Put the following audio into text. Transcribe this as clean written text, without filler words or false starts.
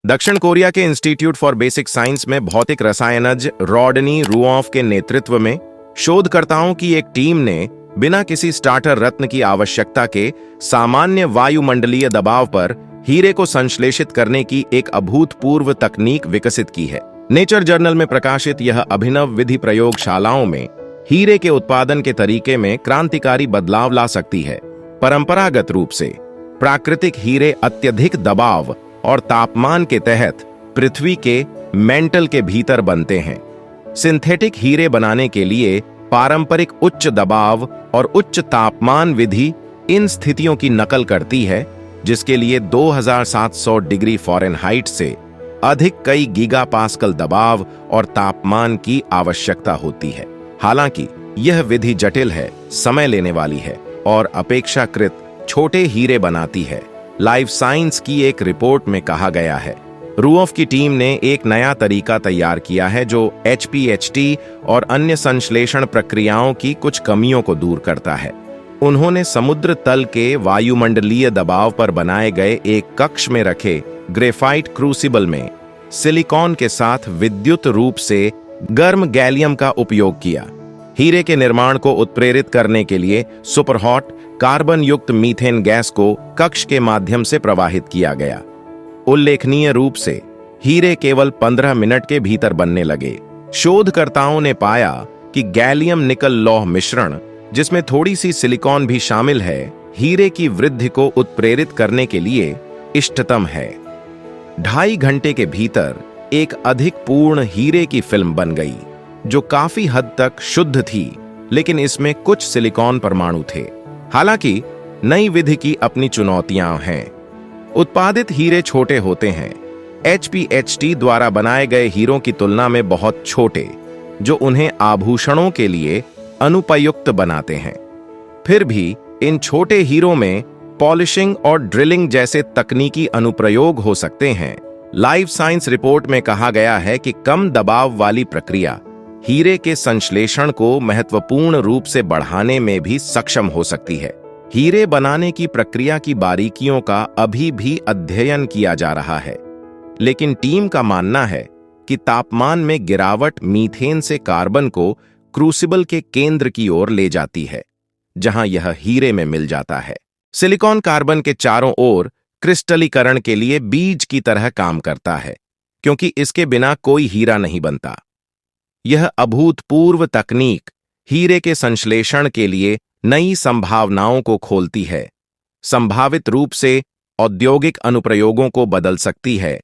दक्षिण कोरिया के institute for basic science में भौतिक रसायनज्ञ रॉडनी रुऑफ के नेतृत्व में शोधकर्ताओं की एक टीम ने बिना किसी स्टार्टर रत्न की आवश्यकता के सामान्य वायुमंडलीय दबाव पर हीरे को संश्लेषित करने की एक अभूतपूर्व तकनीक विकसित की है। नेचर जर्नल में प्रकाशित यह अभिनव विधि प्रयोगशालाओं में हीरे के उत्पादन के तरीके में क्रांतिकारी बदलाव ला सकती है। परंपरागत रूप से प्राकृतिक हीरे अत्यधिक दबाव और तापमान के तहत पृथ्वी के मेंटल के भीतर बनते हैं। सिंथेटिक हीरे बनाने के लिए पारंपरिक उच्च दबाव और उच्च तापमान विधि इन स्थितियों की नकल करती है, जिसके लिए 2700 डिग्री फ़ारेनहाइट से अधिक कई गीगापास्कल दबाव और तापमान की आवश्यकता होती है। हालांकि यह विधि जटिल है, समय लेने वाली है और अपेक्षाकृत छोटे हीरे बनाती है। लाइफ साइंस की एक रिपोर्ट में कहा गया है, रुऑफ की टीम ने एक नया तरीका तैयार किया है जो HPHT और अन्य संश्लेषण प्रक्रियाओं की कुछ कमियों को दूर करता है। उन्होंने समुद्र तल के वायुमंडलीय दबाव पर बनाए गए एक कक्ष में रखे ग्रेफाइट क्रूसिबल में सिलिकॉन के साथ विद्युत रूप से गर्म गैलियम का उपयोग किया। हीरे के निर्माण को उत्प्रेरित करने के लिए सुपरहॉट कार्बन युक्त मीथेन गैस को कक्ष के माध्यम से प्रवाहित किया गया। उल्लेखनीय रूप से हीरे केवल 15 मिनट के भीतर बनने लगे। शोधकर्ताओं ने पाया कि गैलियम निकल लौह मिश्रण, जिसमें थोड़ी सी सिलिकॉन भी शामिल है, हीरे की वृद्धि को उत्प्रेरित करने के लिए इष्टतम है। 2.5 घंटे के भीतर एक अधिक पूर्ण हीरे की फिल्म बन गई, जो काफी हद तक शुद्ध थी, लेकिन इसमें कुछ सिलिकॉन परमाणु थे। हालांकि नई विधि की अपनी चुनौतियां हैं। उत्पादित हीरे छोटे होते हैं, HPHT द्वारा बनाए गए हीरों की तुलना में बहुत छोटे, जो उन्हें आभूषणों के लिए अनुपयुक्त बनाते हैं। फिर भी इन छोटे हीरों में पॉलिशिंग और ड्रिलिंग जैसे तकनीकी अनुप्रयोग हो सकते हैं। लाइफ साइंस रिपोर्ट में कहा गया है कि कम दबाव वाली प्रक्रिया हीरे के संश्लेषण को महत्वपूर्ण रूप से बढ़ाने में भी सक्षम हो सकती है। हीरे बनाने की प्रक्रिया की बारीकियों का अभी भी अध्ययन किया जा रहा है, लेकिन टीम का मानना है कि तापमान में गिरावट मीथेन से कार्बन को क्रूसिबल के केंद्र की ओर ले जाती है, जहां यह हीरे में मिल जाता है। सिलिकॉन कार्बन के चारों ओर क्रिस्टलीकरण के लिए बीज की तरह काम करता है, क्योंकि इसके बिना कोई हीरा नहीं बनता। यह अभूतपूर्व तकनीक हीरे के संश्लेषण के लिए नई संभावनाओं को खोलती है, संभावित रूप से औद्योगिक अनुप्रयोगों को बदल सकती है